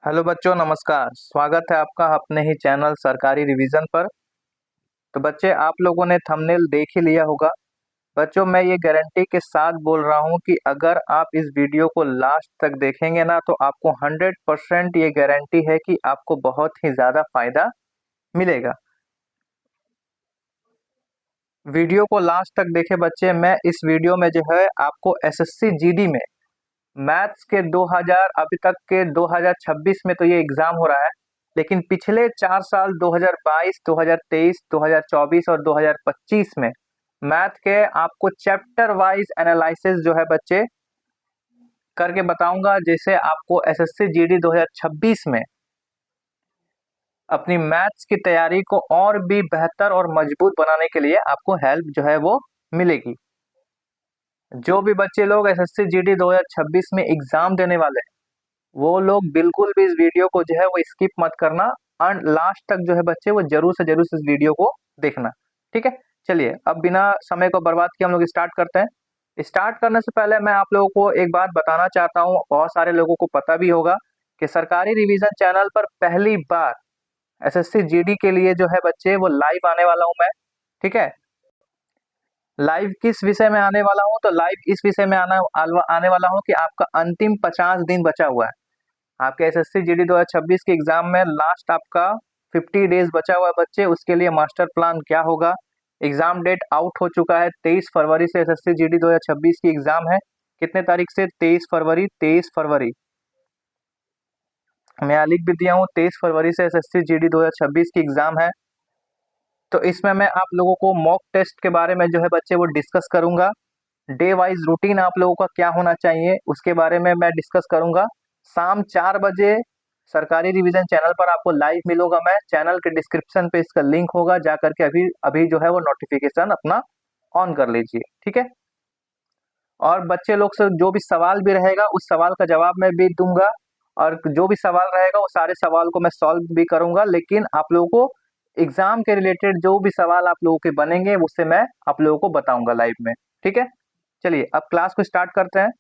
Hello बच्चों, नमस्कार। स्वागत है आपका अपने ही चैनल सरकारी रिवीजन पर। तो बच्चे, आप लोगों ने थंबनेल देख ही लिया होगा। बच्चों, मैं ये गारंटी के साथ बोल रहा हूँ कि अगर आप इस वीडियो को लास्ट तक देखेंगे ना, तो आपको 100% ये गारंटी है कि आपको बहुत ही ज़्यादा फायदा मिलेगा। वीडियो को लास्ट तक देखे बच्चे। मैं इस वीडियो में जो है आपको एसएससी जीडी में मैथ्स के 2000 अभी तक के 2026 में तो ये एग्जाम हो रहा है, लेकिन पिछले 4 साल 2022, 2023, 2024 और 2025 में मैथ के आपको चैप्टर वाइज एनालिसिस जो है बच्चे करके बताऊंगा, जैसे आपको एसएससी जीडी 2026 में अपनी मैथ्स की तैयारी को और भी बेहतर और मजबूत बनाने के लिए आपको हेल्प जो है वो मिलेगी। जो भी बच्चे लोग एसएससी जीडी 2026 में एग्जाम देने वाले हैं, वो लोग बिल्कुल भी इस वीडियो को जो है वो स्किप मत करना, और लास्ट तक जो है बच्चे वो जरूर से जरूर इस वीडियो को देखना। ठीक है, चलिए अब बिना समय को बर्बाद किए हम लोग स्टार्ट करते हैं। स्टार्ट करने से पहले मैं आप लोगों को एक बात बताना चाहता हूँ, बहुत सारे लोगों को पता भी होगा कि सरकारी रिवीजन चैनल पर पहली बार एसएससी जीडी के लिए जो है बच्चे वो लाइव आने वाला हूँ मैं। ठीक है, लाइव किस विषय में आने वाला हूँ? तो लाइव इस विषय में आने वाला हूँ कि आपका अंतिम 50 दिन बचा हुआ है। आपके एसएससी जीडी 2026 के एग्जाम में लास्ट आपका 50 डेज बचा हुआ है बच्चे। उसके लिए मास्टर प्लान क्या होगा? एग्जाम डेट आउट हो चुका है। 23 फरवरी से एसएससी जीडी 2026 की एग्जाम है। कितने तारीख से? 23 फरवरी। 23 फरवरी मैं यहाँ लिख भी दिया हूँ, 23 फरवरी से एसएससी जीडी 2026 की एग्जाम है। तो इसमें मैं आप लोगों को मॉक टेस्ट के बारे में जो है बच्चे वो डिस्कस करूंगा। डे वाइज रूटीन आप लोगों का क्या होना चाहिए उसके बारे में मैं डिस्कस करूंगा। शाम 4 बजे सरकारी रिवीजन चैनल पर आपको लाइव मिलूंगा मैं। चैनल के डिस्क्रिप्शन पे इसका लिंक होगा, जा करके अभी अभी जो है वो नोटिफिकेशन अपना ऑन कर लीजिए। ठीक है, और बच्चे लोग से जो भी सवाल भी रहेगा उस सवाल का जवाब मैं भी दूंगा, और जो भी सवाल रहेगा वो सारे सवाल को मैं सॉल्व भी करूंगा। लेकिन आप लोगों को एग्जाम के रिलेटेड जो भी सवाल आप लोगों के बनेंगे उससे मैं आप लोगों को बताऊंगा लाइव में। ठीक है, चलिए अब क्लास को स्टार्ट करते हैं।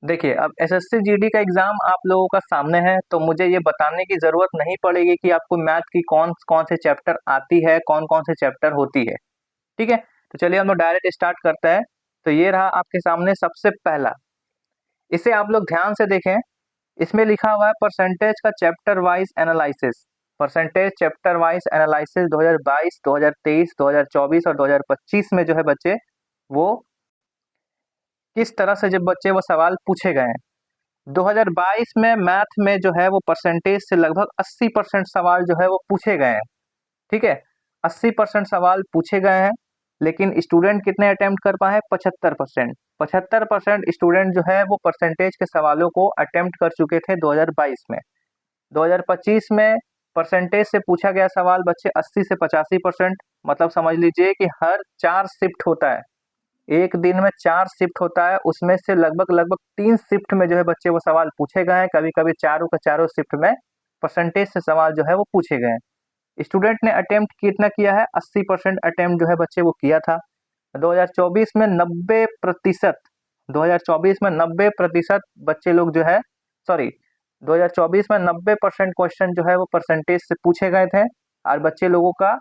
देखिए, अब एसएससी जीडी का एग्जाम आप लोगों का सामने है, तो मुझे ये बताने की जरूरत नहीं पड़ेगी कि आपको मैथ की कौन कौन से चैप्टर आती है, कौन कौन से चैप्टर होती है। ठीक है, तो चलिए हम लोग डायरेक्ट स्टार्ट करते हैं। तो ये रहा आपके सामने सबसे पहला। इसे आप लोग ध्यान से देखें। इसमें लिखा हुआ है परसेंटेज का chapter wise analysis. Percentage chapter wise analysis 2022, 2023, 2024 और 2025 में जो है बच्चे वो किस तरह से जब बच्चे वो सवाल पूछे गए हैं। 2022 में मैथ में जो है वो परसेंटेज से लगभग 80% सवाल जो है वो पूछे गए हैं। ठीक है, 80% सवाल पूछे गए हैं, लेकिन स्टूडेंट कितने अटेम्प्ट कर पाए? 75%। 75% स्टूडेंट जो है वो परसेंटेज के सवालों को अटेम्प्ट कर चुके थे 2022 में। 2025 में परसेंटेज से पूछा गया सवाल बच्चे 80 से 85%। मतलब समझ लीजिए कि हर 4 शिफ्ट होता है, एक दिन में 4 शिफ्ट होता है, उसमें से लगभग लगभग 3 शिफ्ट में जो है बच्चे वो सवाल पूछे गए हैं। कभी कभी चारों के चारों शिफ्ट में परसेंटेज से सवाल जो है वो पूछे गए हैं। स्टूडेंट ने अटेम्प्ट कितना किया है? 80% अटेम्प्ट जो है बच्चे वो किया था। 2024 में 90%, 2024 में 90% बच्चे लोग जो है, सॉरी, 2024 में 90% क्वेश्चन जो है वो परसेंटेज से पूछे गए थे, और बच्चे लोगों का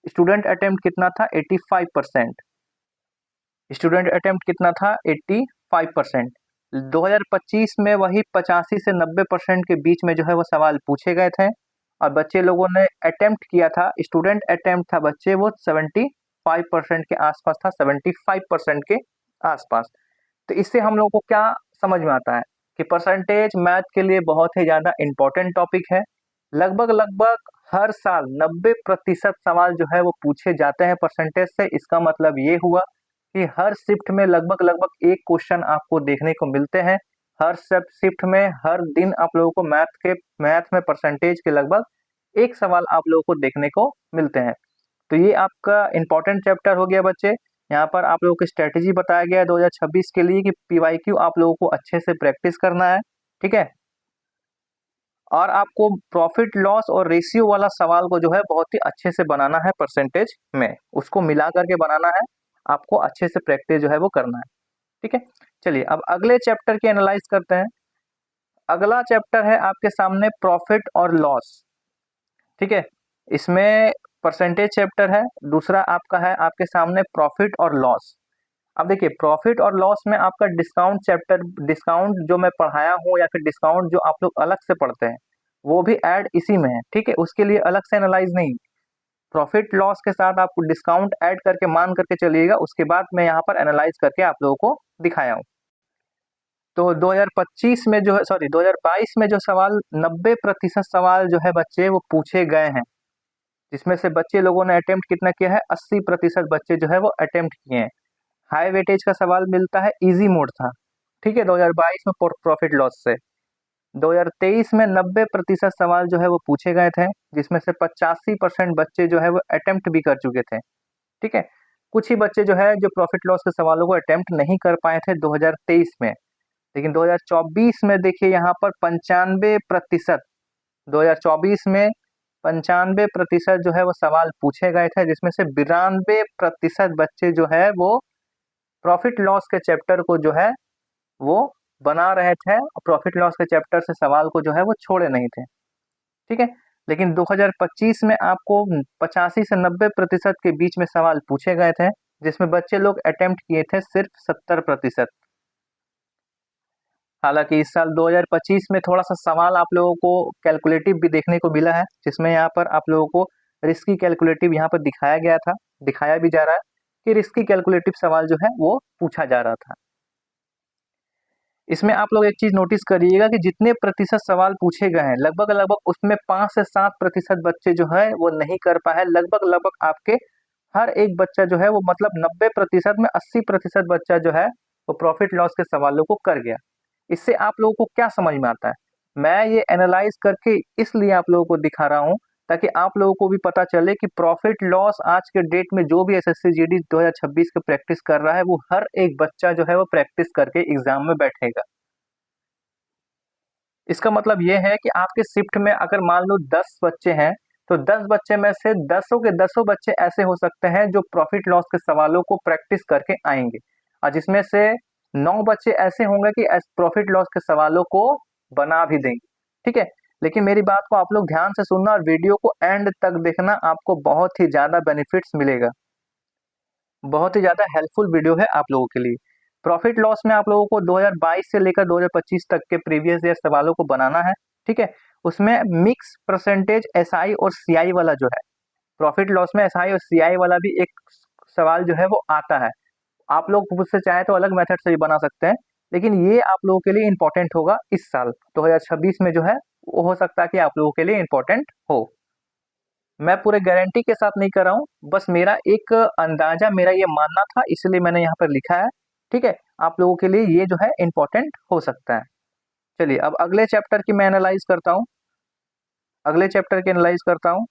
स्टूडेंट अटेम्प्ट कितना था? 85%। स्टूडेंट अटेम्प्ट कितना था? 85%। 2025 में वही 85 से 90% के बीच में जो है वो सवाल पूछे गए थे, और बच्चे लोगों ने अटेम्प्ट किया था, स्टूडेंट अटेम्प्ट था बच्चे वो 75% के आसपास था, 75% के आसपास। तो इससे हम लोग को क्या समझ में आता है कि परसेंटेज मैथ के लिए बहुत ही ज़्यादा इम्पोर्टेंट टॉपिक है। लगभग लगभग हर साल 90% सवाल जो है वो पूछे जाते हैं परसेंटेज से। इसका मतलब ये हुआ कि हर शिफ्ट में लगभग लगभग एक क्वेश्चन आपको देखने को मिलते हैं। हर सब शिफ्ट में हर दिन आप लोगों को मैथ में परसेंटेज के लगभग एक सवाल आप लोगों को देखने को मिलते हैं। तो ये आपका इम्पोर्टेंट चैप्टर हो गया बच्चे। यहाँ पर आप लोगों की स्ट्रेटेजी बताया गया है 2026 के लिए कि पीवाईक्यू आप लोगों को अच्छे से प्रैक्टिस करना है। ठीक है, और आपको प्रॉफिट लॉस और रेशियो वाला सवाल को जो है बहुत ही अच्छे से बनाना है परसेंटेज में, उसको मिला करके बनाना है, आपको अच्छे से प्रैक्टिस जो है वो करना है। ठीक है, चलिए अब अगले चैप्टर की एनालाइज करते हैं। अगला चैप्टर है आपके सामने प्रॉफिट और लॉस। ठीक है, इसमें परसेंटेज चैप्टर है। दूसरा आपका है आपके सामने प्रॉफिट और लॉस। अब देखिए प्रॉफिट और लॉस में आपका डिस्काउंट चैप्टर, डिस्काउंट जो मैं पढ़ाया हूँ या फिर डिस्काउंट जो आप लोग अलग से पढ़ते हैं वो भी ऐड इसी में है। ठीक है, उसके लिए अलग से एनालाइज नहीं, प्रॉफिट लॉस के साथ आपको डिस्काउंट ऐड करके मान करके चलिएगा, उसके बाद मैं यहाँ पर एनालाइज करके आप लोगों को दिखाया हूँ। तो 2025 में जो है, सॉरी 2022 में जो सवाल 90% सवाल जो है बच्चे वो पूछे गए हैं, जिसमें से बच्चे लोगों ने अटेम्प्ट कितना किया है, 80% बच्चे जो है वो अटेम्प्ट किए हैं। हाई वेटेज का सवाल मिलता है, इजी मोड था। ठीक है, 2022 में प्रॉफिट लॉस से। 2023 में 90% सवाल जो है वो पूछे गए थे, जिसमें से 85% बच्चे जो है वो अटेम्प्ट भी कर चुके थे। ठीक है, कुछ ही बच्चे जो है जो प्रॉफिट लॉस के सवालों को अटेम्प्ट नहीं कर पाए थे 2023 में, लेकिन 2024 में देखिए यहाँ पर 95%, 2024 में 95% जो है वो सवाल पूछे गए थे, जिसमें से 92% बच्चे जो है वो प्रॉफिट लॉस के चैप्टर को जो है वो बना रहे थे, और प्रॉफिट लॉस के चैप्टर से सवाल को जो है वो छोड़े नहीं थे। ठीक है, लेकिन 2025 में आपको 85 से 90% के बीच में सवाल पूछे गए थे, जिसमें बच्चे लोग अटेम्प्ट किए थे सिर्फ 70%। हालांकि इस साल 2025 में थोड़ा सा सवाल आप लोगों को कैलकुलेटिव भी देखने को मिला है, जिसमें यहाँ पर आप लोगों को रिस्की कैलकुलेटिव यहाँ पर दिखाया गया था, दिखाया भी जा रहा है कि रिस्की कैलकुलेटिव सवाल जो है वो पूछा जा रहा था। इसमें आप लोग एक चीज नोटिस करिएगा कि जितने प्रतिशत सवाल पूछे गए हैं लगभग लगभग उसमें 5 से 7% बच्चे जो है वो नहीं कर पाए। लगभग लगभग आपके हर एक बच्चा जो है वो, मतलब 90% में 80% बच्चा जो है वो प्रॉफिट लॉस के सवालों को कर गया। इससे आप लोगों को क्या समझ में आता है, मैं ये एनालाइज करके इसलिए आप लोगों को दिखा रहा हूँ ताकि आप लोगों को भी पता चले कि प्रॉफिट लॉस आज के डेट में जो भी एसएससी जीडी 2026 की प्रैक्टिस कर रहा है वो हर एक बच्चा जो है वो प्रैक्टिस करके एग्जाम में बैठेगा। इसका मतलब ये है कि आपके शिफ्ट में अगर मान लो 10 बच्चे हैं, तो 10 बच्चे में से 10 के 10 बच्चे ऐसे हो सकते हैं जो प्रॉफिट लॉस के सवालों को प्रैक्टिस करके आएंगे, और जिसमें से 9 बच्चे ऐसे होंगे कि प्रॉफिट लॉस के सवालों को बना भी देंगे। ठीक है, लेकिन मेरी बात को आप लोग ध्यान से सुनना और वीडियो को एंड तक देखना, आपको बहुत ही ज्यादा बेनिफिट्स मिलेगा। बहुत ही ज्यादा हेल्पफुल वीडियो है आप लोगों के लिए। प्रॉफिट लॉस में आप लोगों को 2022 से लेकर 2025 तक के प्रीवियस ईयर सवालों को बनाना है। ठीक है, उसमें मिक्स परसेंटेज एसआई और सीआई वाला जो है, प्रॉफिट लॉस में एसआई और सीआई वाला भी एक सवाल जो है वो आता है। आप लोग मुझसे चाहे तो अलग मेथड से भी बना सकते हैं, लेकिन ये आप लोगों के लिए इंपॉर्टेंट होगा इस साल 2026 में जो है, वो हो सकता है कि आप लोगों के लिए इंपॉर्टेंट हो। मैं पूरे गारंटी के साथ नहीं कर रहा हूँ, बस मेरा एक अंदाजा, मेरा ये मानना था, इसलिए मैंने यहाँ पर लिखा है। ठीक है, आप लोगों के लिए ये जो है इंपॉर्टेंट हो सकता है। चलिए अब अगले चैप्टर की मैं एनालाइज करता हूँ, अगले चैप्टर की एनालाइज करता हूँ।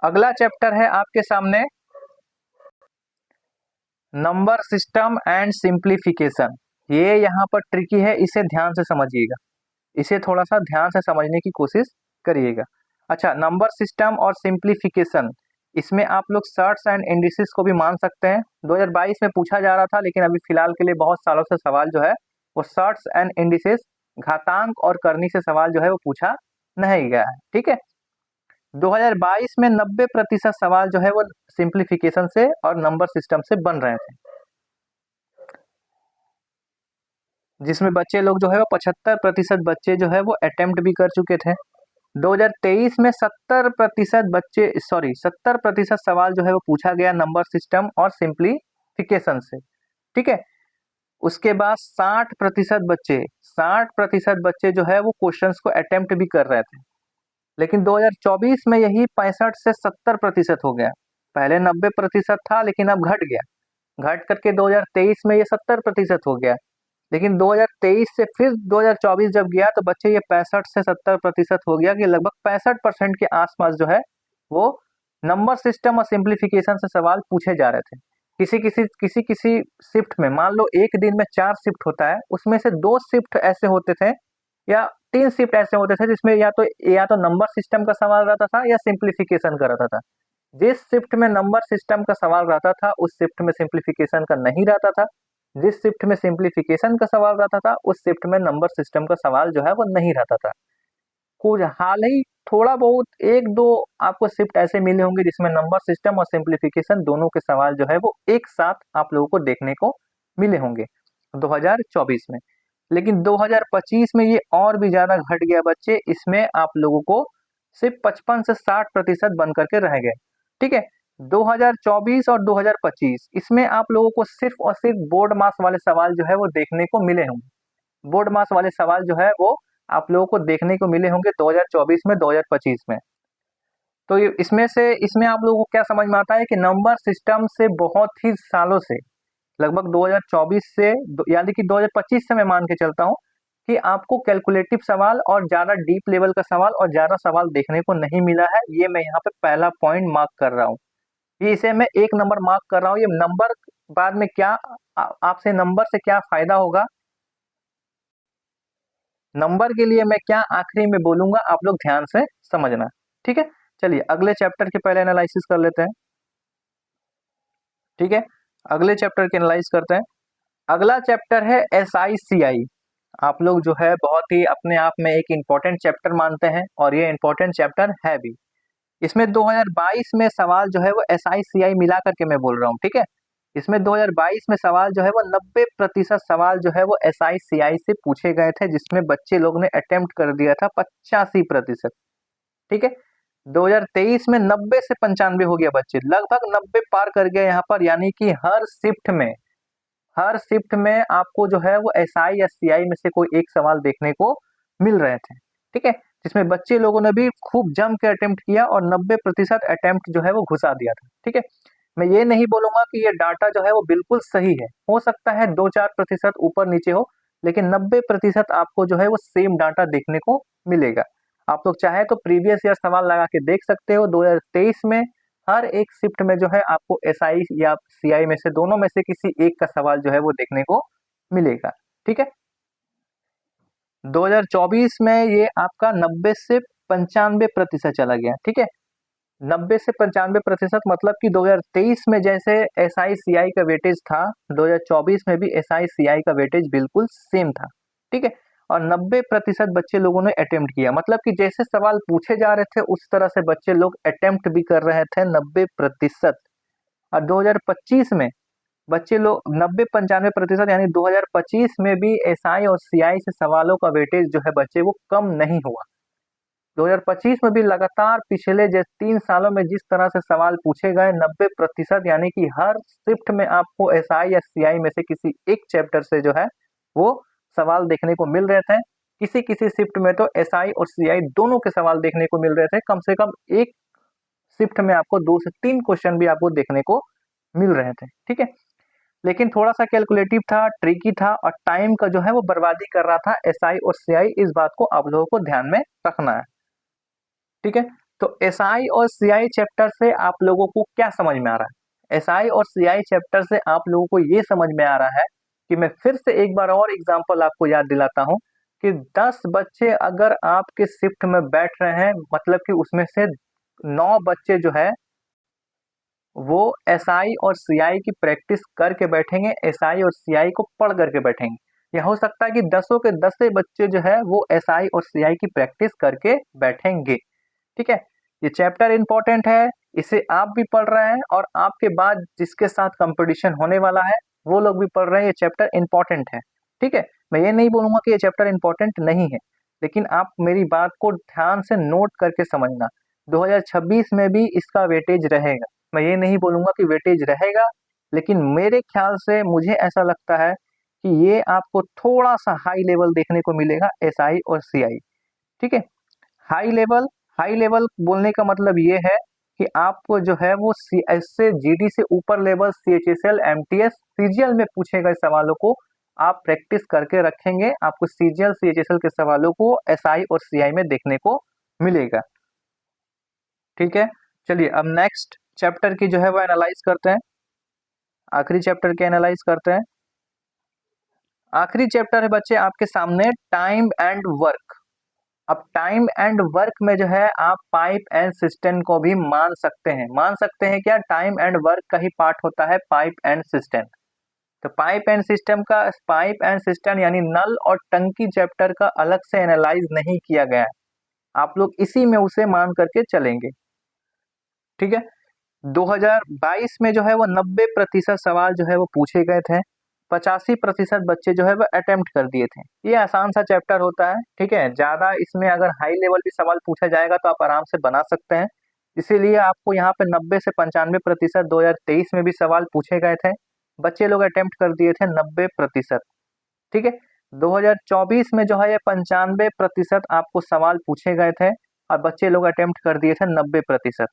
अगला चैप्टर है आपके सामने नंबर सिस्टम एंड सिंप्लीफिकेशन। ये यहाँ पर ट्रिकी है, इसे ध्यान से समझिएगा, इसे थोड़ा सा ध्यान से समझने की कोशिश करिएगा। अच्छा, नंबर सिस्टम और सिंप्लीफिकेशन, इसमें आप लोग सर्ट्स एंड इंडिसेस को भी मान सकते हैं। 2022 में पूछा जा रहा था, लेकिन अभी फिलहाल के लिए बहुत सालों से सवाल जो है वो सर्ट्स एंड इंडिसेस, घातांक और करनी से सवाल जो है वो पूछा नहीं गया है। ठीक है, 2022 में 90% सवाल जो है वो सिंप्लीफिकेशन से और नंबर सिस्टम से बन रहे थे, जिसमें बच्चे लोग जो है वो 75% बच्चे जो है वो अटेम्प्ट भी कर चुके थे। 2023 में 70% बच्चे, सॉरी 70% सवाल जो है वो पूछा गया नंबर सिस्टम और सिंप्लीफिकेशन से। ठीक है, उसके बाद 60% बच्चे जो है वो क्वेश्चंस को अटेम्प्ट भी कर रहे थे, लेकिन 2024 में यही 65 से 70% हो गया। पहले 90% था, लेकिन अब घट गया, घट करके 2023 में ये 70% हो गया। लेकिन 2023 से फिर 2024 जब गया तो बच्चे ये 65 से 70% हो गया, कि लगभग 65% के आसपास जो है वो नंबर सिस्टम और सिंप्लीफिकेशन से सवाल पूछे जा रहे थे। किसी शिफ्ट में मान लो एक दिन में 4 शिफ्ट होता है, उसमें से 2 शिफ्ट ऐसे होते थे या 3 शिफ्ट ऐसे होते थे जिसमें या तो नंबर सिस्टम का सवाल रहता था या सिंप्लीफिकेशन का रहता था। जिस शिफ्ट में नंबर सिस्टम का सवाल रहता था उस शिफ्ट में सिंप्लीफिकेशन का नहीं रहता था। जिस शिफ्ट में सिंप्लीफिकेशन का सवाल रहता था उस शिफ्ट में नंबर सिस्टम का सवाल जो है वो नहीं रहता था। कुछ हाल ही थोड़ा बहुत एक दो आपको शिफ्ट ऐसे मिले होंगे जिसमें नंबर सिस्टम और सिंप्लीफिकेशन दोनों के सवाल जो है वो एक साथ आप लोगों को देखने को मिले होंगे 2024 में। लेकिन 2025 में ये और भी ज्यादा घट गया बच्चे, इसमें आप लोगों को सिर्फ 55 से 60% बन करके रह गए। ठीक है, 2024 और 2025 इसमें आप लोगों को सिर्फ और सिर्फ बोर्ड मास वाले सवाल जो है वो देखने को मिले होंगे। बोर्ड मास वाले सवाल जो है वो आप लोगों को देखने को मिले होंगे 2024 में 2025 में। तो ये इसमें आप लोगों को क्या समझ में आता है कि नंबर सिस्टम से बहुत ही सालों से, लगभग 2024 से यानी कि 2025 से मैं मान के चलता हूँ कि आपको कैलकुलेटिव सवाल और ज्यादा डीप लेवल का सवाल और ज्यादा सवाल देखने को नहीं मिला है। ये मैं यहाँ पे पहला पॉइंट मार्क कर रहा हूँ, ये इसे मैं 1 नंबर मार्क कर रहा हूँ। ये नंबर बाद में क्या आपसे नंबर से क्या फायदा होगा, नंबर के लिए मैं क्या आखिरी में बोलूंगा, आप लोग ध्यान से समझना। ठीक है, चलिए अगले चैप्टर के पहले एनालिसिस कर लेते हैं। ठीक है, अगले चैप्टर के एनालाइज करते हैं। अगला चैप्टर है SICI। आप लोग जो है बहुत ही अपने आप में एक इम्पोर्टेंट चैप्टर मानते हैं और ये इम्पोर्टेंट चैप्टर है भी। इसमें 2022 में सवाल जो है वो SICI मिला करके मैं बोल रहा हूँ। ठीक है, इसमें 2022 में सवाल जो है वो 90% सवाल जो है वो SICI से पूछे गए थे, जिसमें बच्चे लोग ने अटेम्प्ट कर दिया था 85%। ठीक है, 2023 में 90 से 95 हो गया, बच्चे लगभग 90 पार कर गए यहाँ पर। यानी कि हर शिफ्ट में आपको जो है वो SI या CI में से कोई एक सवाल देखने को मिल रहे थे। ठीक है, जिसमें बच्चे लोगों ने भी खूब जम के अटेम्प्ट किया और 90% अटेम्प्ट जो है वो घुसा दिया था। ठीक है, मैं ये नहीं बोलूंगा कि ये डाटा जो है वो बिल्कुल सही है, हो सकता है 2-4% ऊपर नीचे हो, लेकिन 90% आपको जो है वो सेम डाटा देखने को मिलेगा। आप लोग चाहे तो प्रीवियस ईयर सवाल लगा के देख सकते हो। 2023 में हर एक शिफ्ट में जो है आपको SI या CI में से दोनों में से किसी एक का सवाल जो है वो देखने को मिलेगा। ठीक है, 2024 में ये आपका 90 से 95% चला गया। ठीक है, 90 से 95% मतलब कि 2023 में जैसे SI CI का वेटेज था, 2024 में भी SI CI का वेटेज बिल्कुल सेम था। ठीक है, और 90% बच्चे लोगों ने अटेम्प्ट किया, मतलब कि जैसे सवाल पूछे जा रहे थे उस तरह से बच्चे लोग अटेम्प्ट भी कर रहे थे 90%। और 2025 में बच्चे लोग 90-95% यानी 2025 में भी SI और CI से सवालों का वेटेज जो है बच्चे वो कम नहीं हुआ। 2025 में भी लगातार पिछले 3 सालों में जिस तरह से सवाल पूछे गए 90%, यानी कि हर शिफ्ट में आपको SI या CI में से किसी एक चैप्टर से जो है वो सवाल देखने को मिल रहे थे। किसी किसी शिफ्ट में तो SI और CI दोनों के सवाल देखने को मिल रहे थे। कम से कम एक शिफ्ट में आपको 2 से 3 क्वेश्चन भी आपको देखने को मिल रहे थे। ठीक है, लेकिन थोड़ा सा कैलकुलेटिव था, ट्रिकी था और टाइम का जो है वो बर्बादी कर रहा था SI और CI। इस बात को आप लोगों को ध्यान में रखना है। ठीक है, तो SI और CI चैप्टर से आप लोगों को क्या समझ में आ रहा है? SI और CI चैप्टर से आप लोगों को ये समझ में आ रहा है कि मैं फिर से एक बार और एग्जांपल आपको याद दिलाता हूं कि 10 बच्चे अगर आपके शिफ्ट में बैठ रहे हैं, मतलब कि उसमें से 9 बच्चे जो है वो SI और CI की प्रैक्टिस करके बैठेंगे, SI और CI को पढ़ करके बैठेंगे। यह हो सकता है कि 10 के 10 बच्चे जो है वो SI और CI की प्रैक्टिस करके बैठेंगे। ठीक है, ये चैप्टर इंपॉर्टेंट है, इसे आप भी पढ़ रहे हैं और आपके बाद जिसके साथ कंपटीशन होने वाला है वो लोग भी पढ़ रहे हैं। ये चैप्टर इंपॉर्टेंट है। ठीक है, मैं ये नहीं बोलूंगा कि ये चैप्टर इंपॉर्टेंट नहीं है, लेकिन आप मेरी बात को ध्यान से नोट करके समझना। 2026 में भी इसका वेटेज रहेगा। मैं ये नहीं बोलूंगा कि वेटेज रहेगा, लेकिन मेरे ख्याल से मुझे ऐसा लगता है कि ये आपको थोड़ा सा हाई लेवल देखने को मिलेगा SI और CI। ठीक है, हाई लेवल, हाई लेवल बोलने का मतलब ये है कि आपको जो है वो CS से GD से ऊपर लेवल CHSL MTS CGL में पूछे गए सवालों को आप प्रैक्टिस करके रखेंगे, आपको CGL CHSL के सवालों को SI और CI में देखने को मिलेगा। ठीक है, चलिए अब नेक्स्ट चैप्टर की जो है वो एनालाइज करते हैं, आखिरी चैप्टर के एनालाइज करते हैं। आखिरी चैप्टर है बच्चे आपके सामने टाइम एंड वर्क। अब टाइम एंड वर्क में जो है आप पाइप एंड सिस्टम को भी मान सकते हैं। मान सकते हैं क्या? टाइम एंड वर्क का ही पार्ट होता है पाइप एंड सिस्टम। तो पाइप एंड सिस्टम यानी नल और टंकी चैप्टर का अलग से एनालाइज नहीं किया गया है, आप लोग इसी में उसे मान करके चलेंगे। ठीक है, 2022 में जो है वो 90% सवाल जो है वो पूछे गए थे, 85% बच्चे जो है वो अटेम्प्ट कर दिए थे। ये आसान सा चैप्टर होता है, ठीक है, ज़्यादा इसमें अगर हाई लेवल भी सवाल पूछा जाएगा तो आप आराम से बना सकते हैं। इसीलिए आपको यहाँ पे 90 से 95% 2023 में भी सवाल पूछे गए थे, बच्चे लोग अटेम्प्ट कर दिए थे 90%। ठीक है, 2024 में जो है ये 95% आपको सवाल पूछे गए थे और बच्चे लोग अटेम्प्ट कर दिए थे 90%।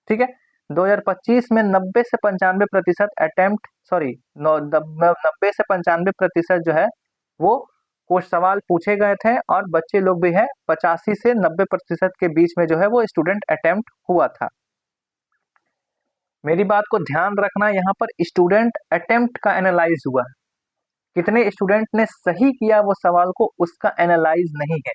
ठीक है, 2025 में 90 से 95% अटेम्प्ट, सॉरी 90 से 95% जो है वो कुछ सवाल पूछे गए थे और बच्चे लोग भी है 85 से 90% के बीच में जो है वो स्टूडेंट अटेम्प्ट हुआ था। मेरी बात को ध्यान रखना, यहाँ पर स्टूडेंट अटेम्प्ट का एनालाइज हुआ है, कितने स्टूडेंट ने सही किया वो सवाल को उसका एनालाइज नहीं है।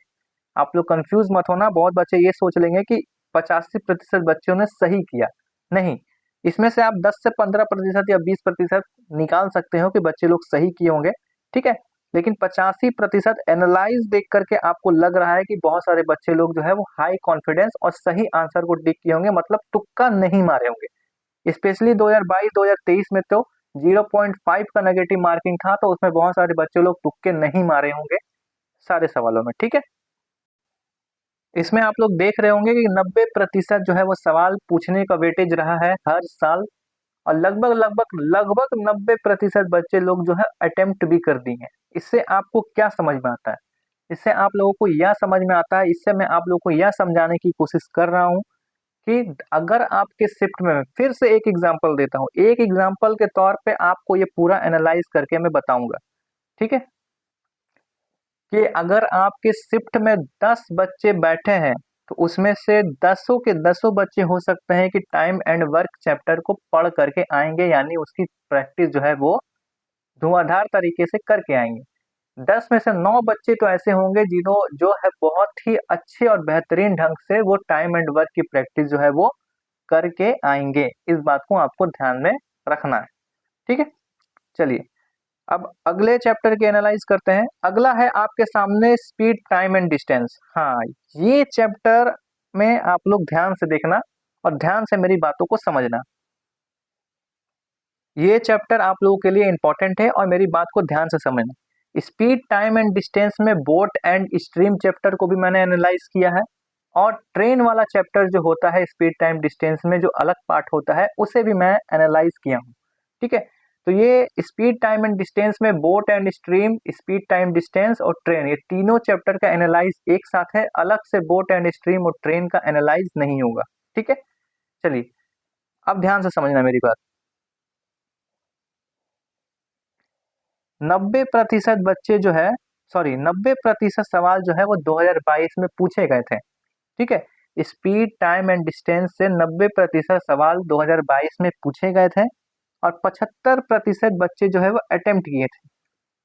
आप लोग कंफ्यूज मत होना, बहुत बच्चे ये सोच लेंगे कि 85% बच्चों ने सही किया, नहीं, इसमें से आप 10 से 15% या 20% निकाल सकते हो कि बच्चे लोग सही किए होंगे। ठीक है, लेकिन 85% एनालाइज देख करके आपको लग रहा है कि बहुत सारे बच्चे लोग जो है वो हाई कॉन्फिडेंस और सही आंसर को टिक किए होंगे, मतलब तुक्का नहीं मारे होंगे। स्पेशली 2022-2023 में तो 0.5 का नेगेटिव मार्किंग था, तो उसमें बहुत सारे बच्चे लोग तुक्के नहीं मारे होंगे सारे सवालों में। ठीक है, इसमें आप लोग देख रहे होंगे कि 90% जो है वो सवाल पूछने का वेटेज रहा है हर साल, और लगभग लगभग लगभग 90% बच्चे लोग जो है अटेम्प्ट भी कर दिए हैं। इससे आपको क्या समझ में आता है? इससे आप लोगों को यह समझ में आता है, इससे मैं आप लोगों को यह समझाने की कोशिश कर रहा हूँ कि अगर आपके शिफ्ट में, फिर से एक एग्जाम्पल देता हूँ, एक एग्जाम्पल के तौर पे आपको ये पूरा एनालाइज करके मैं बताऊंगा। ठीक है, कि अगर आपके शिफ्ट में 10 बच्चे बैठे हैं तो उसमें से 10 के 10 बच्चे हो सकते हैं कि टाइम एंड वर्क चैप्टर को पढ़ करके आएंगे, यानी उसकी प्रैक्टिस जो है वो धुआंधार तरीके से करके आएंगे। 10 में से 9 बच्चे तो ऐसे होंगे जिन्हों जो है बहुत ही अच्छे और बेहतरीन ढंग से वो टाइम एंड वर्क की प्रैक्टिस जो है वो करके आएंगे। इस बात को आपको ध्यान में रखना है। ठीक है, चलिए अब अगले चैप्टर के एनालाइज करते हैं। अगला है आपके सामने स्पीड, टाइम एंड डिस्टेंस। हाँ, ये चैप्टर में आप लोग ध्यान से देखना और ध्यान से मेरी बातों को समझना। ये चैप्टर आप लोगों के लिए इंपॉर्टेंट है और मेरी बात को ध्यान से समझना। स्पीड, टाइम एंड डिस्टेंस में बोट एंड स्ट्रीम चैप्टर को भी मैंने एनालाइज किया है, और ट्रेन वाला चैप्टर जो होता है स्पीड, टाइम, डिस्टेंस में जो अलग पार्ट होता है उसे भी मैं एनालाइज किया हूँ। ठीक है, तो ये स्पीड, टाइम एंड डिस्टेंस में boat and stream, speed, time, distance और ट्रेन, ये तीनों चैप्टर का एनालाइज एक साथ है, अलग से बोट एंड स्ट्रीम और ट्रेन का एनालाइज नहीं होगा। ठीक है, चलिए अब ध्यान से समझना मेरी बात। 90% बच्चे जो है, सॉरी 90% सवाल जो है वो 2022 में पूछे गए थे। ठीक है, स्पीड, टाइम एंड डिस्टेंस से 90% सवाल 2022 में पूछे गए थे और 75% बच्चे जो है वो अटेम्प्ट किए थे,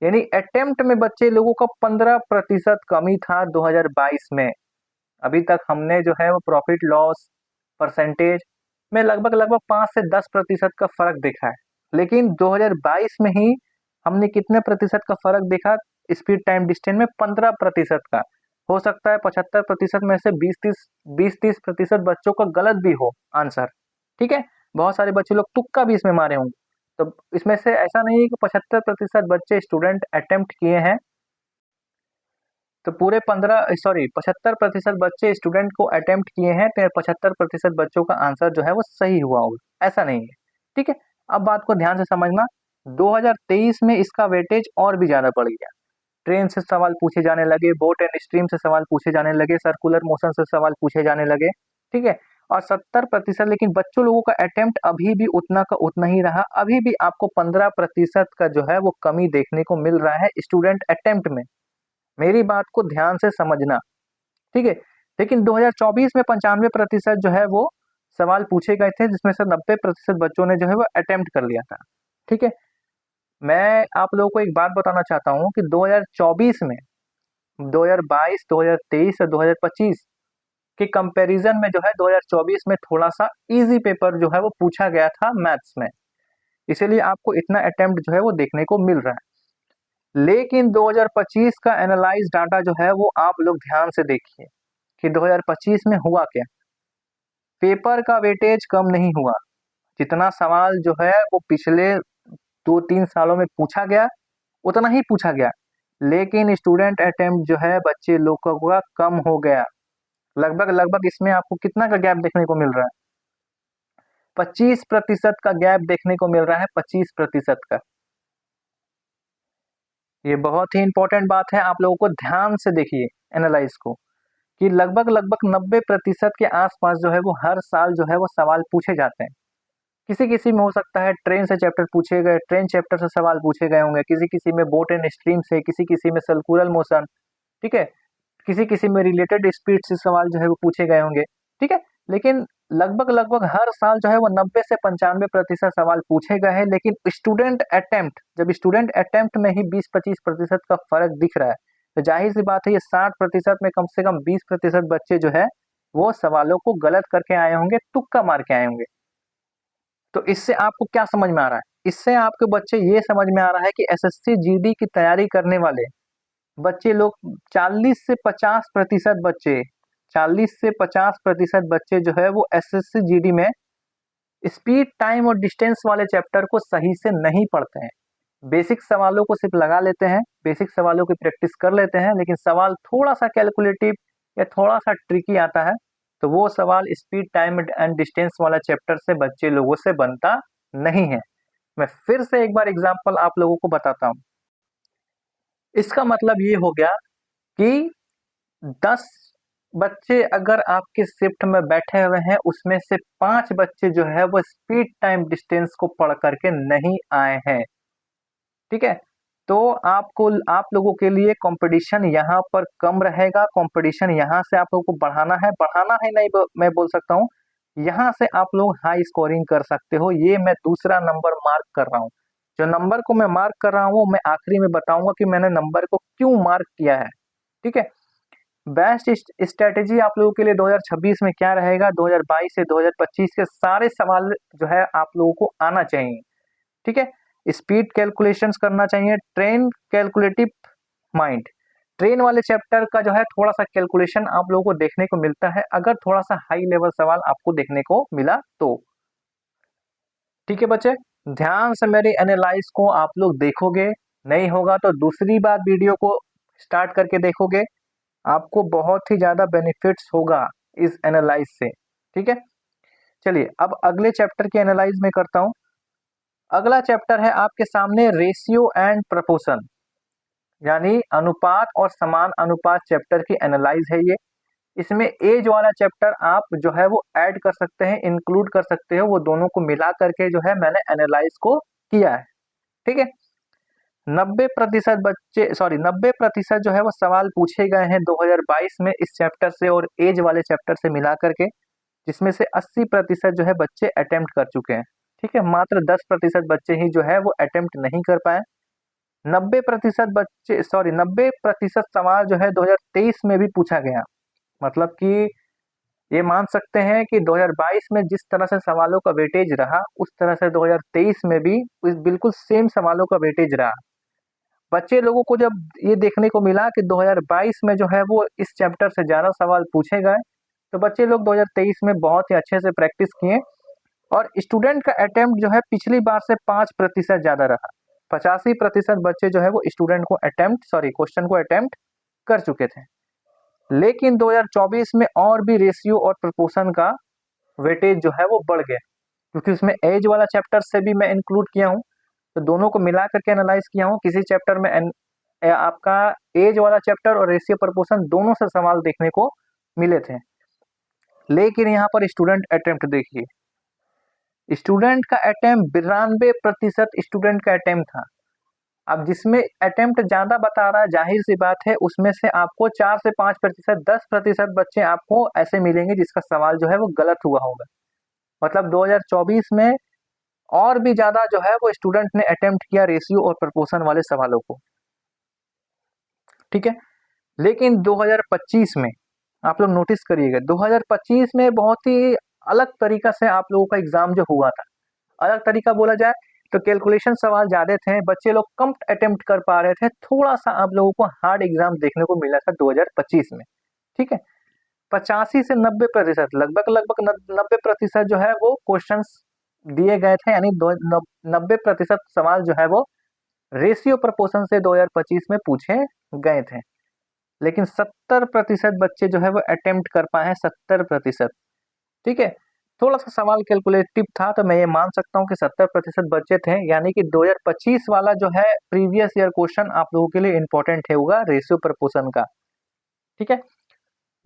यानी अटेम्प्ट में बच्चे लोगों का 15% कमी था 2022 में। अभी तक हमने जो है वो प्रॉफिट लॉस परसेंटेज में लगभग लगभग 5 से 10% का फर्क देखा है, लेकिन 2022 में ही हमने कितने प्रतिशत का फर्क देखा? स्पीड, टाइम, डिस्टेंस में 15% का। हो सकता है 75% में से 20-30% बच्चों का गलत भी हो आंसर। ठीक है, बहुत सारे बच्चे लोग तुक्का भी इसमें मारे होंगे, तो इसमें से ऐसा नहीं है कि 75% बच्चे स्टूडेंट अटेम्प्ट किए हैं तो पूरे 75% बच्चे स्टूडेंट को अटेम्प्ट किए हैं तो 75% बच्चों का आंसर जो है वो सही हुआ होगा, ऐसा नहीं है। ठीक है, अब बात को ध्यान से समझना। 2023 में इसका वेटेज और भी ज्यादा बढ़ गया, ट्रेन से सवाल पूछे जाने लगे, बोट एंड स्ट्रीम से सवाल पूछे जाने लगे, सर्कुलर मोशन से सवाल पूछे जाने लगे। ठीक है, और 70%, लेकिन बच्चों लोगों का अटेम्प्ट अभी भी उतना का उतना ही रहा, अभी भी आपको 15% का जो है वो कमी देखने को मिल रहा है स्टूडेंट अटेम्प्ट में। मेरी बात को ध्यान से समझना। ठीक है, लेकिन 2024 में 95% जो है वो सवाल पूछे गए थे, जिसमें से 90% बच्चों ने जो है वो अटेम्प्ट कर लिया था। ठीक है, मैं आप लोगों को एक बात बताना चाहता हूँ कि 2024 में 2022, 2023 और 2025 के कंपैरिजन में जो है 2024 में थोड़ा सा इजी पेपर जो है वो पूछा गया था मैथ्स में। इसीलिए आपको इतना अटेम्प्ट जो है वो देखने को मिल रहा है। लेकिन 2025 का एनालाइज डाटा जो है वो आप लोग ध्यान से देखिए कि 2025 में हुआ क्या। पेपर का वेटेज कम नहीं हुआ, जितना सवाल जो है वो पिछले 2-3 सालों में पूछा गया उतना ही पूछा गया, लेकिन स्टूडेंट अटेम्प्ट जो है बच्चे लोगों का कम हो गया। लगभग लगभग इसमें आपको कितना का गैप देखने को मिल रहा है? 25% का गैप देखने को मिल रहा है, 25% का। ये बहुत ही इंपॉर्टेंट बात है, आप लोगों को ध्यान से देखिए एनालाइज को, कि लगभग लगभग 90% के आसपास जो है वो हर साल जो है वो सवाल पूछे जाते हैं। किसी किसी में हो सकता है ट्रेन से चैप्टर पूछे गए, ट्रेन चैप्टर से सवाल पूछे गए होंगे, किसी किसी में बोट एंड स्ट्रीम से, किसी किसी में सर्कुलर मोशन, ठीक है, किसी किसी में रिलेटेड स्पीड से सवाल जो है वो पूछे गए होंगे, ठीक है। लेकिन लगभग लगभग हर साल जो है वो 90 से 95% सवाल पूछे गए हैं। लेकिन स्टूडेंट अटेम्प्ट, जब स्टूडेंट अटेम्प्ट में ही 20-25% का फर्क दिख रहा है, तो जाहिर सी बात है ये 60% में कम से कम 20% बच्चे जो है वो सवालों को गलत करके आए होंगे, तुक्का मार के आए होंगे। तो इससे आपको क्या समझ में आ रहा है? इससे आपके बच्चे ये समझ में आ रहा है कि एसएससी जीडी की तैयारी करने वाले बच्चे लोग 40 से 50% जो है वो एसएससी जीडी में स्पीड, टाइम और डिस्टेंस वाले चैप्टर को सही से नहीं पढ़ते हैं। बेसिक सवालों को सिर्फ लगा लेते हैं, बेसिक सवालों की प्रैक्टिस कर लेते हैं, लेकिन सवाल थोड़ा सा कैलकुलेटिव या थोड़ा सा ट्रिकी आता है तो वो सवाल स्पीड, टाइम एंड डिस्टेंस वाला चैप्टर से बच्चे लोगों से बनता नहीं है। मैं फिर से एक बार एग्जाम्पल आप लोगों को बताता हूँ। इसका मतलब ये हो गया कि 10 बच्चे अगर आपके शिफ्ट में बैठे हुए हैं, उसमें से 5 बच्चे जो है वो स्पीड, टाइम, डिस्टेंस को पढ़ करके नहीं आए हैं, ठीक है। तो आप लोगों के लिए कंपटीशन यहाँ पर कम रहेगा, कंपटीशन यहाँ से आप लोगों को बढ़ाना है नहीं, मैं बोल सकता हूँ यहाँ से आप लोग हाई स्कोरिंग कर सकते हो। ये मैं दूसरा नंबर मार्क कर रहा हूँ। जो नंबर को मैं मार्क कर रहा हूँ मैं आखिरी में बताऊंगा कि मैंने नंबर को क्यों मार्क किया है, ठीक है। बेस्ट स्ट्रेटेजी आप लोगों के लिए 2026 में क्या रहेगा? 2022 से 2025 के सारे सवाल जो है आप लोगों को आना चाहिए, ठीक है। स्पीड कैलकुलेशंस करना चाहिए, ट्रेन कैलकुलेटिव माइंड, ट्रेन वाले चैप्टर का जो है थोड़ा सा कैलकुलेशन आप लोगों को देखने को मिलता है, अगर थोड़ा सा हाई लेवल सवाल आपको देखने को मिला तो, ठीक है बच्चे। ध्यान से मेरी एनालाइज को आप लोग देखोगे, नहीं होगा तो दूसरी बार वीडियो को स्टार्ट करके देखोगे, आपको बहुत ही ज्यादा बेनिफिट्स होगा इस एनालाइज से, ठीक है। चलिए अब अगले चैप्टर की एनालाइज में करता हूं। अगला चैप्टर है आपके सामने रेशियो एंड प्रपोर्शन, यानी अनुपात और समान अनुपात चैप्टर की एनालाइज है ये। इसमें एज वाला चैप्टर आप जो है वो ऐड कर सकते हैं, इंक्लूड कर सकते हो, वो दोनों को मिला करके जो है मैंने एनालाइज को किया है, ठीक है। 90% जो है वो सवाल पूछे गए हैं 2022 में इस चैप्टर से और एज वाले चैप्टर से मिला करके, जिसमें से 80% जो है बच्चे अटेम्प्ट कर चुके हैं, ठीक है। मात्र 10% बच्चे ही जो है वो अटेम्प्ट नहीं कर पाए। 90% सवाल जो है 2023 में भी पूछा गया। मतलब कि ये मान सकते हैं कि 2022 में जिस तरह से सवालों का वेटेज रहा उस तरह से 2023 में भी बिल्कुल सेम सवालों का वेटेज रहा। बच्चे लोगों को जब ये देखने को मिला कि 2022 में जो है वो इस चैप्टर से ज्यादा सवाल पूछे गए, तो बच्चे लोग 2023 में बहुत ही अच्छे से प्रैक्टिस किए और स्टूडेंट का अटेम्प्ट जो है पिछली बार से 5% ज्यादा रहा। 85% बच्चे जो है वो स्टूडेंट को क्वेश्चन को अटेम्प्ट कर चुके थे। लेकिन 2024 में और भी रेशियो और प्रपोर्शन का वेटेज जो है वो बढ़ गया, क्योंकि उसमें एज वाला चैप्टर से भी मैं इंक्लूड किया हूँ, तो दोनों को मिला करके एनालाइज किया हूँ। किसी चैप्टर में आपका एज वाला चैप्टर और रेशियो प्रपोर्शन दोनों से सवाल देखने को मिले थे। लेकिन यहाँ पर स्टूडेंट अटेम्प्ट देखिए, स्टूडेंट का अटेम्प्ट 92% स्टूडेंट का अटेम्प्ट था। अब जिसमें अटेम्प्ट ज्यादा बता रहा है, जाहिर सी बात है उसमें से आपको 4 से 5%, 10% बच्चे आपको ऐसे मिलेंगे जिसका सवाल जो है वो गलत हुआ होगा। मतलब 2024 में और भी ज्यादा जो है वो स्टूडेंट ने अटेम्प्ट किया रेशियो और प्रपोर्शन वाले सवालों को, ठीक है। लेकिन 2025 में आप लोग नोटिस करिएगा, 2025 में बहुत ही अलग तरीका से आप लोगों का एग्जाम जो हुआ था। अलग तरीका बोला जाए तो कैलकुलेशन सवाल ज्यादा थे, बच्चे लोग कम अटेम्प्ट कर पा रहे थे, थोड़ा सा आप लोगों को हार्ड एग्जाम देखने को मिला था 2025 में। ठीक है, 85 से 90%, लगभग लगभग 90% जो है वो क्वेश्चंस दिए गए थे, यानी 90% सवाल जो है वो रेशियो प्रपोर्शन से 2025 में पूछे गए थे। लेकिन 70% बच्चे जो है वो अटेम्प्ट कर पाए हैं, 70%। ठीक है, थोड़ा सा सवाल कैलकुलेटिव था, तो मैं ये मान सकता हूँ कि 70% बच्चे थे, यानी कि 2025 वाला जो है प्रीवियस ईयर क्वेश्चन आप लोगों के लिए इंपॉर्टेंट है होगा रेशियो प्रपोर्शन का। ठीक है,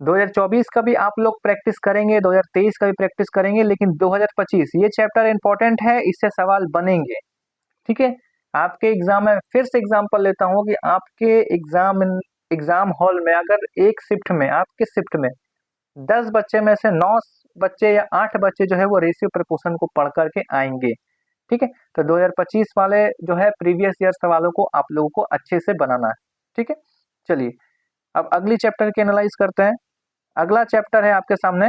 2024 का भी आप लोग प्रैक्टिस करेंगे, 2023 का भी प्रैक्टिस करेंगे, लेकिन 2025 ये चैप्टर इंपॉर्टेंट है, इससे सवाल बनेंगे। ठीक है, आपके एग्जाम में फिर से एग्जाम्पल लेता हूँ कि आपके एग्जाम हॉल में अगर एक शिफ्ट में, आपके शिफ्ट में 10 बच्चे में से 9 बच्चे या 8 बच्चे जो है वो रेशियो प्रपोर्शन को पढ़ करके आएंगे। ठीक है, तो 2025 वाले जो है प्रीवियस ईयर सवालों को आप लोगों को अच्छे से बनाना है। ठीक है, चलिए अब अगली चैप्टर की एनालाइज करते हैं। अगला चैप्टर है आपके सामने,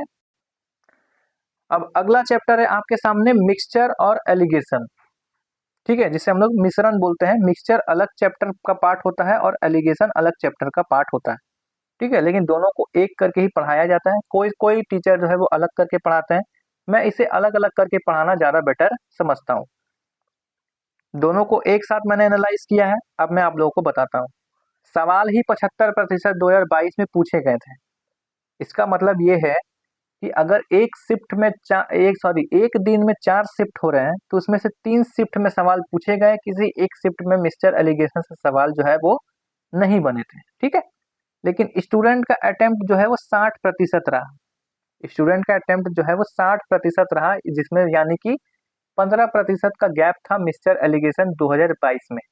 अब अगला चैप्टर है आपके सामने मिक्सचर और एलिगेशन। ठीक है, जिसे हम लोग मिश्रण बोलते हैं। मिक्सचर अलग चैप्टर का पार्ट होता है और एलिगेशन अलग चैप्टर का पार्ट होता है। ठीक है, लेकिन दोनों को एक करके ही पढ़ाया जाता है। कोई कोई टीचर जो है वो अलग करके पढ़ाते हैं, मैं इसे अलग अलग करके पढ़ाना ज्यादा बेटर समझता हूँ। दोनों को एक साथ मैंने एनालाइज किया है, अब मैं आप लोगों को बताता हूँ। सवाल ही 75% 2022 में पूछे गए थे। इसका मतलब ये है कि अगर एक शिफ्ट में एक दिन में 4 शिफ्ट हो रहे हैं, तो उसमें से 3 शिफ्ट में सवाल पूछे गए, किसी एक शिफ्ट में मिक्सचर एलिगेशन से सवाल जो है वो नहीं बने थे। ठीक है, लेकिन स्टूडेंट का अटेम्प्ट जो है वो 60% रहा। स्टूडेंट का अटेम्प्ट जो है वो 60% रहा, जिसमें यानी कि 15% का गैप था मिक्सचर एलिगेशन 2022 में।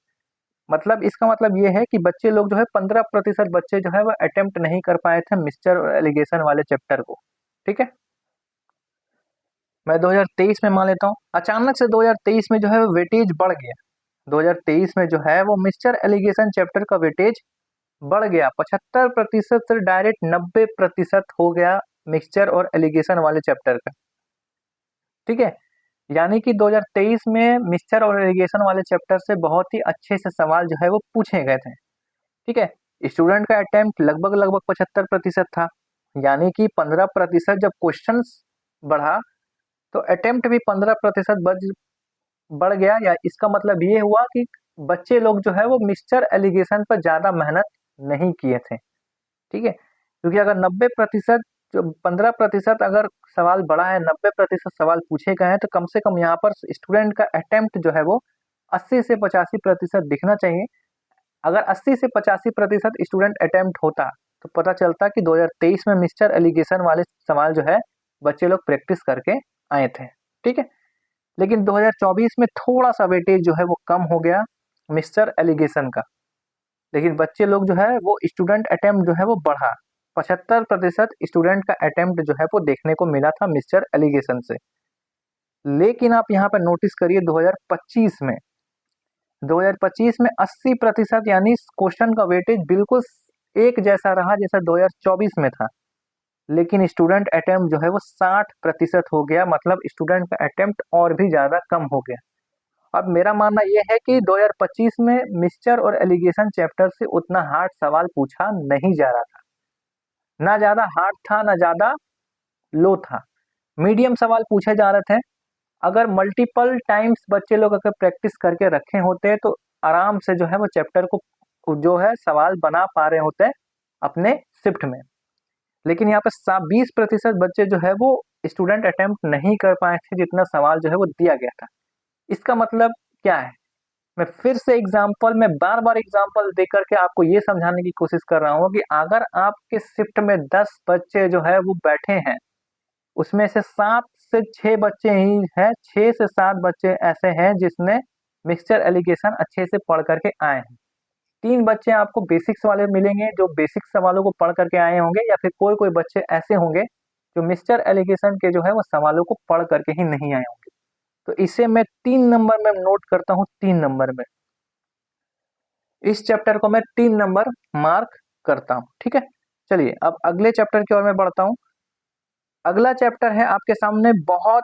मतलब इसका मतलब ये है कि बच्चे लोग जो है 15% बच्चे जो है वो अटेम्प्ट नहीं कर पाए थे मिक्सचर और एलिगेशन वाले चैप्टर को। ठीक है, मैं 2023 में मान लेता हूँ, अचानक से 2023 में जो है वेटेज बढ़ गया। 2023 में जो है वो मिक्सचर एलिगेशन चैप्टर का वेटेज बढ़ गया, 75% से डायरेक्ट 90% हो गया मिक्सचर और एलिगेशन वाले चैप्टर का। ठीक है, यानी कि 2023 में मिक्सचर और एलिगेशन वाले चैप्टर से बहुत ही अच्छे से सवाल जो है वो पूछे गए थे। ठीक है, स्टूडेंट का अटेम्प्ट लगभग लगभग 75% था, यानी कि 15% जब क्वेश्चन बढ़ा तो अटेम्प्ट भी 15% बढ़ गया। या इसका मतलब ये हुआ कि बच्चे लोग जो है वो मिक्सचर एलिगेशन पर ज्यादा मेहनत नहीं किए थे। ठीक है, क्योंकि अगर 90% जो 15% अगर सवाल बढ़ा है, 90% सवाल पूछे गए हैं, तो कम से कम यहाँ पर स्टूडेंट का अटेम्प्ट जो है वो 80 से 85% दिखना चाहिए। अगर 80 से 85% स्टूडेंट अटेम्प्ट होता तो पता चलता कि 2023 में मिक्सचर एलिगेशन वाले सवाल जो है बच्चे लोग प्रैक्टिस करके आए थे। ठीक है, लेकिन 2024 में थोड़ा सा वेटेज जो है वो कम हो गया मिक्सचर एलिगेशन का, लेकिन बच्चे लोग जो है वो स्टूडेंट अटेम्प्ट जो है वो बढ़ा। 75% स्टूडेंट का अटेम्प्ट जो है वो देखने को मिला था मिक्सचर एलिगेशन से। लेकिन आप यहाँ पर नोटिस करिए 2025 में 80% यानी क्वेश्चन का वेटेज बिल्कुल एक जैसा रहा जैसा 2024 में था, लेकिन स्टूडेंट अटेम्प्ट जो है वो 60% हो गया, मतलब स्टूडेंट का अटेम्प्ट और भी ज्यादा कम हो गया। अब मेरा मानना यह है कि 2025 में मिक्सचर और एलिगेशन चैप्टर से उतना हार्ड सवाल पूछा नहीं जा रहा था, ना ज्यादा हार्ड था ना ज्यादा लो था, मीडियम सवाल पूछे जा रहे थे। अगर मल्टीपल टाइम्स बच्चे लोग अगर प्रैक्टिस करके रखे होते तो आराम से जो है वो चैप्टर को जो है सवाल बना पा रहे होते अपने शिफ्ट में। लेकिन यहाँ पे 20% बच्चे जो है वो स्टूडेंट अटेम्प्ट नहीं कर पाए थे, जितना सवाल जो है वो दिया गया था। इसका मतलब क्या है, मैं फिर से एग्जाम्पल में बार बार एग्जाम्पल दे करके आपको ये समझाने की कोशिश कर रहा हूँ कि अगर आपके शिफ्ट में 10 बच्चे जो है वो बैठे हैं, उसमें से 7 से 6 बच्चे ही हैं, 6 से 7 बच्चे ऐसे हैं जिसने मिक्सचर एलिगेशन अच्छे से पढ़ करके आए हैं। 3 बच्चे आपको बेसिक्स वाले मिलेंगे जो बेसिक सवालों को पढ़ करके आए होंगे, या फिर कोई कोई बच्चे ऐसे होंगे जो मिक्सचर एलिगेशन के जो है वो सवालों को पढ़ करके ही नहीं आए होंगे। तो इसे मैं 3 नंबर में नोट करता हूँ, 3 नंबर में इस चैप्टर को मैं 3 नंबर मार्क करता हूँ। ठीक है, चलिए अब अगले चैप्टर की ओर मैं बढ़ता हूँ। अगला चैप्टर है आपके सामने बहुत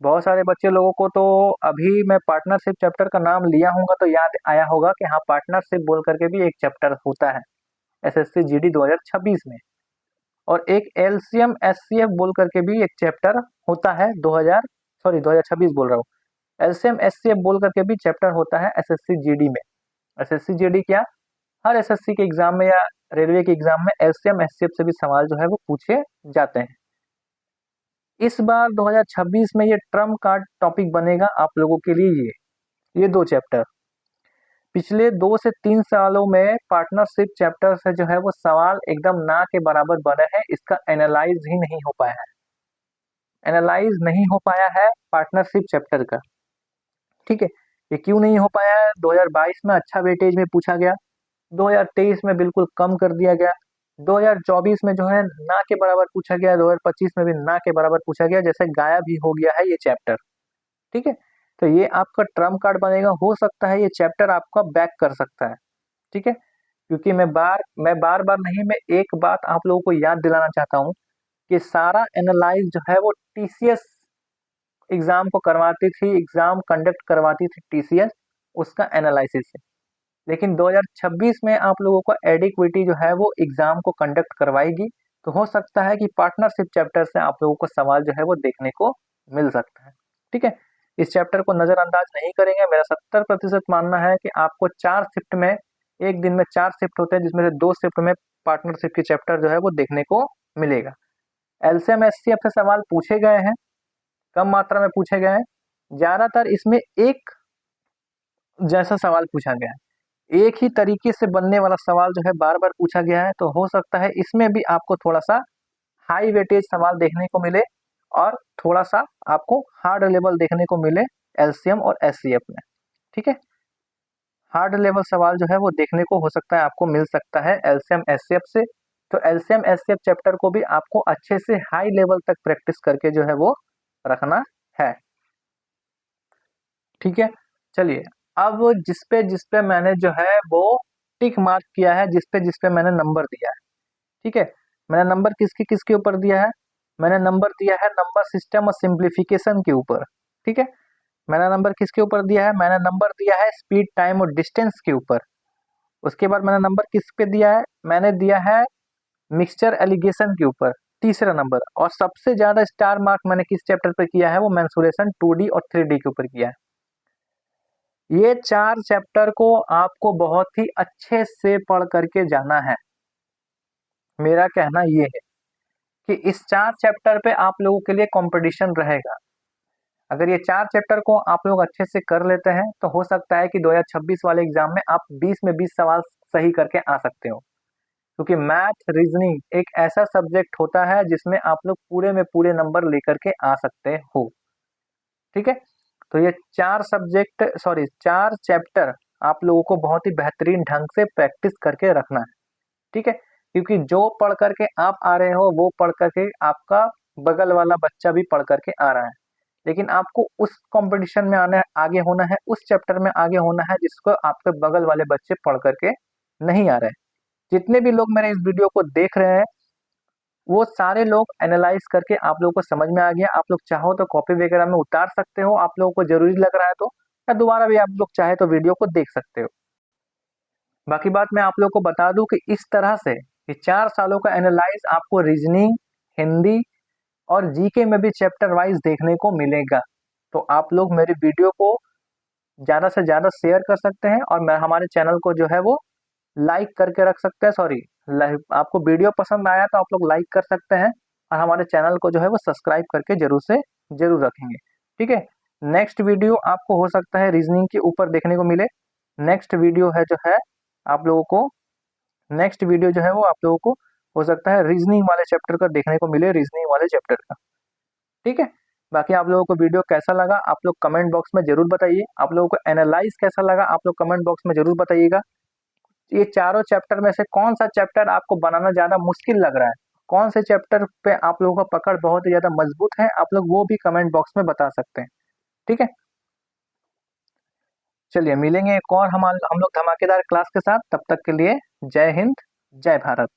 बहुत सारे बच्चे लोगों को तो अभी मैं पार्टनरशिप चैप्टर का नाम लिया होगा तो याद आया होगा कि हाँ, पार्टनरशिप बोल करके भी एक चैप्टर होता है एसएससी जीडी 2026 में, और एक एलसीएम एससीएफ बोल करके भी एक चैप्टर होता है 2026 बोल रहा हूँ। एलसीएम एससीएफ बोल करके भी चैप्टर होता है एसएससी जीडी में। एसएससी जीडी क्या, हर एसएससी के एग्जाम में या रेलवे के एग्जाम में एलसीएम एससीएफ से भी सवाल जो है वो पूछे जाते हैं। इस बार 2026 में ये ट्रम्प कार्ड टॉपिक बनेगा आप लोगों के लिए। ये दो चैप्टर पिछले 2 से 3 सालों में पार्टनरशिप चैप्टर से जो है वो सवाल एकदम ना के बराबर बने हैं, इसका एनालाइज ही नहीं हो पाया है, एनालाइज नहीं हो पाया है पार्टनरशिप चैप्टर का। ठीक है, ये क्यों नहीं हो पाया है? 2022 में अच्छा वेटेज में पूछा गया, 2023 में बिल्कुल कम कर दिया गया, 2024 में जो है ना के बराबर पूछा गया, 2025 में भी ना के बराबर पूछा गया, जैसे गायब ही हो गया है ये चैप्टर। ठीक है, तो ये आपका ट्रम्प कार्ड बनेगा, हो सकता है ये चैप्टर आपका बैक कर सकता है। ठीक है, क्योंकि मैं बार बार नहीं, मैं एक बात आप लोगों को याद दिलाना चाहता हूँ कि सारा एनालाइज जो है वो टीसीएस एग्जाम को करवाती थी, एग्जाम कंडक्ट करवाती थी टीसीएस, उसका एनालिसिस है। लेकिन 2026 में आप लोगों को एडिक्विटी जो है वो एग्जाम को कंडक्ट करवाएगी, तो हो सकता है कि पार्टनरशिप चैप्टर से आप लोगों को सवाल जो है वो देखने को मिल सकता है। ठीक है, इस चैप्टर को नजरअंदाज नहीं करेंगे। मेरा 70% मानना है कि आपको 4 शिफ्ट में, एक दिन में 4 शिफ्ट होते हैं जिसमें से 2 शिफ्ट में पार्टनरशिप की चैप्टर जो है वो देखने को मिलेगा। एलसीएम एचसीएफ से सवाल पूछे गए हैं, कम मात्रा में पूछे गए हैं, ज्यादातर इसमें एक जैसा सवाल पूछा गया है, एक ही तरीके से बनने वाला सवाल जो है बार बार पूछा गया है, तो हो सकता है इसमें भी आपको थोड़ा सा हाई वेटेज सवाल देखने को मिले और थोड़ा सा आपको हार्ड लेवल देखने को मिले एलसीएम और एचसीएफ में। ठीक है, हार्ड लेवल सवाल जो है वो देखने को हो सकता है आपको मिल सकता है एलसीएम एचसीएफ से। तो एलसीएम एचसीएफ चैप्टर को भी आपको अच्छे से हाई लेवल तक प्रैक्टिस करके जो है वो रखना है। ठीक है, चलिए अब जिस पे मैंने जो है वो टिक मार्क किया है, जिस पे मैंने नंबर दिया है। ठीक है, मैंने नंबर किसके किसके ऊपर दिया है? मैंने नंबर दिया है नंबर सिस्टम और सिंप्लीफिकेशन के ऊपर। ठीक है, मैंने नंबर किसके ऊपर दिया है? मैंने नंबर दिया है स्पीड, टाइम और डिस्टेंस के ऊपर। उसके बाद मैंने नंबर किस पे दिया है? मैंने दिया है मिक्सचर एलिगेशन के ऊपर, तीसरा नंबर। और सबसे ज्यादा स्टार मार्क मैंने किस चैप्टर पे किया है? वो मेंसुरेशन 2D और 3D के ऊपर किया है। ये 4 चैप्टर को आपको बहुत ही अच्छे से पढ़ करके जाना है। मेरा कहना ये है कि इस 4 चैप्टर पे आप लोगों के लिए कंपटीशन रहेगा। अगर ये 4 चैप्टर को आप लोग अच्छे से कर लेते हैं तो हो सकता है कि 2026 वाले एग्जाम में आप 20 में 20 सवाल सही करके आ सकते हो, क्योंकि मैथ रीजनिंग एक ऐसा सब्जेक्ट होता है जिसमें आप लोग पूरे में पूरे नंबर लेकर के आ सकते हो। ठीक है, तो ये 4 चैप्टर आप लोगों को बहुत ही बेहतरीन ढंग से प्रैक्टिस करके रखना है। ठीक है, क्योंकि जो पढ़ करके आप आ रहे हो वो पढ़ करके आपका बगल वाला बच्चा भी पढ़ करके आ रहा है, लेकिन आपको उस कंपटीशन में आना है, आगे होना है, उस चैप्टर में आगे होना है जिसको आपके बगल वाले बच्चे पढ़ करके नहीं आ रहे हैं। जितने भी लोग मेरे इस वीडियो को देख रहे हैं वो सारे लोग एनालाइज करके आप लोगों को समझ में आ गया। आप लोग चाहो तो कॉपी वगैरह में उतार सकते हो, आप लोगों को जरूरी लग रहा है तो, या दोबारा भी आप लोग चाहे तो वीडियो को देख सकते हो। बाकी बात मैं आप लोग को बता दूं कि इस तरह से ये 4 सालों का एनालाइज आपको रीजनिंग, हिंदी और जीके में भी चैप्टर वाइज देखने को मिलेगा। तो आप लोग मेरे वीडियो को ज़्यादा से ज़्यादा शेयर कर सकते हैं और मैं हमारे चैनल को जो है वो लाइक करके रख सकते हैं। सॉरी, आपको वीडियो पसंद आया तो आप लोग लाइक कर सकते हैं और हमारे चैनल को जो है वो सब्सक्राइब करके जरूर से जरूर रखेंगे। ठीक है, नेक्स्ट वीडियो आपको हो सकता है रीजनिंग के ऊपर देखने को मिले। नेक्स्ट वीडियो है जो है आप लोगों को नेक्स्ट वीडियो जो है वो आप लोगों को हो सकता है रीजनिंग वाले चैप्टर का देखने को मिले, रीजनिंग वाले चैप्टर का। ठीक है, बाकी आप लोगों को वीडियो कैसा लगा आप लोग कमेंट बॉक्स में जरूर बताइए। आप लोगों को एनालाइज कैसा लगा आप लोग कमेंट बॉक्स में जरूर बताइएगा। ये चारों चैप्टर में से कौन सा चैप्टर आपको बनाना ज्यादा मुश्किल लग रहा है, कौन से चैप्टर पे आप लोगों का पकड़ बहुत ही ज्यादा मजबूत है, आप लोग वो भी कमेंट बॉक्स में बता सकते हैं। ठीक है, चलिए मिलेंगे एक और हम लोग धमाकेदार क्लास के साथ। तब तक के लिए जय हिंद, जय भारत।